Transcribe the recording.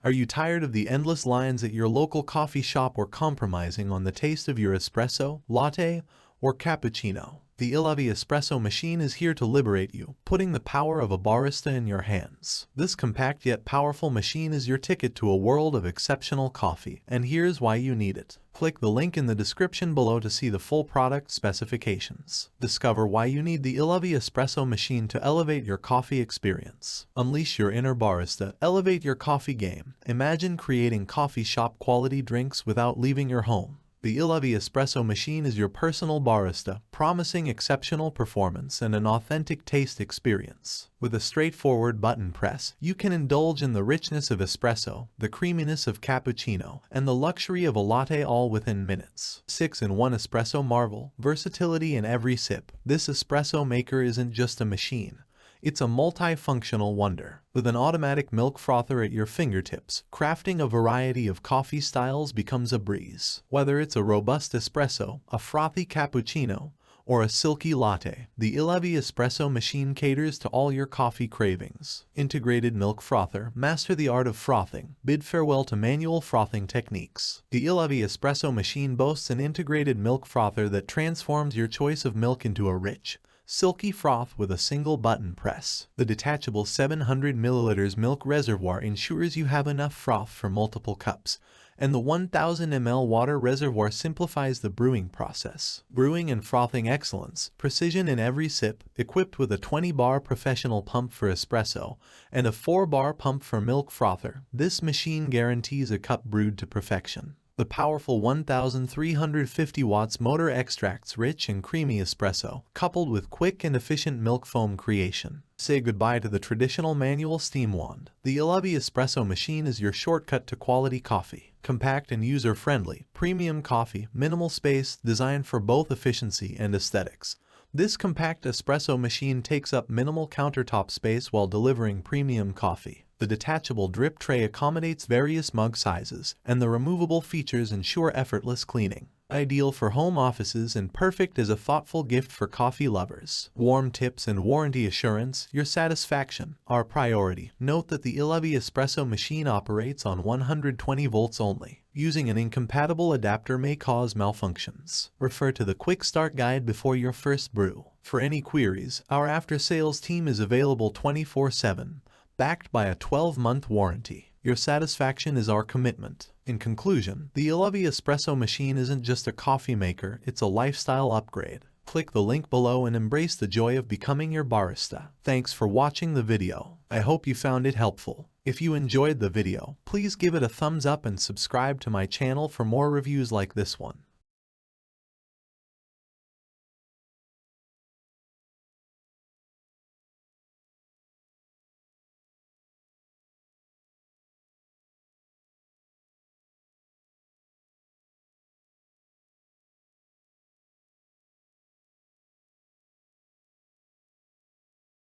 Are you tired of the endless lines at your local coffee shop or compromising on the taste of your espresso, latte, or cappuccino? The ILAVIE Espresso machine is here to liberate you, putting the power of a barista in your hands. This compact yet powerful machine is your ticket to a world of exceptional coffee, and here's why you need it. Click the link in the description below to see the full product specifications. Discover why you need the ILAVIE Espresso machine to elevate your coffee experience. Unleash your inner barista, elevate your coffee game. Imagine creating coffee shop quality drinks without leaving your home. The ILAVIE Espresso machine is your personal barista, promising exceptional performance and an authentic taste experience. With a straightforward button press, you can indulge in the richness of espresso, the creaminess of cappuccino, and the luxury of a latte all within minutes. 6-in-1 espresso marvel, versatility in every sip. This espresso maker isn't just a machine. It's a multifunctional wonder. With an automatic milk frother at your fingertips, crafting a variety of coffee styles becomes a breeze. Whether it's a robust espresso, a frothy cappuccino, or a silky latte, the ILAVIE Espresso machine caters to all your coffee cravings. Integrated milk frother, master the art of frothing. Bid farewell to manual frothing techniques. The ILAVIE Espresso machine boasts an integrated milk frother that transforms your choice of milk into a rich, silky froth with a single button press. The detachable 700 ml milk reservoir ensures you have enough froth for multiple cups, and the 1000 ml water reservoir simplifies the brewing process. Brewing and frothing excellence, precision in every sip, equipped with a 20-bar professional pump for espresso and a 4-bar pump for milk frother. This machine guarantees a cup brewed to perfection. The powerful 1350 watts motor extracts rich and creamy espresso, coupled with quick and efficient milk foam creation. Say goodbye to the traditional manual steam wand. The ILAVIE Espresso machine is your shortcut to quality coffee. Compact and user-friendly, premium coffee, minimal space, designed for both efficiency and aesthetics. This compact espresso machine takes up minimal countertop space while delivering premium coffee. The detachable drip tray accommodates various mug sizes, and the removable features ensure effortless cleaning. Ideal for home offices and perfect as a thoughtful gift for coffee lovers. Warm tips and warranty assurance, your satisfaction, our priority. Note that the ILAVIE Espresso machine operates on 120 volts only. Using an incompatible adapter may cause malfunctions. Refer to the Quick Start Guide before your first brew. For any queries, our after-sales team is available 24/7, backed by a 12-month warranty. Your satisfaction is our commitment. In conclusion, the ILAVIE Espresso machine isn't just a coffee maker, it's a lifestyle upgrade. Click the link below and embrace the joy of becoming your barista. Thanks for watching the video. I hope you found it helpful. If you enjoyed the video, please give it a thumbs up and subscribe to my channel for more reviews like this one.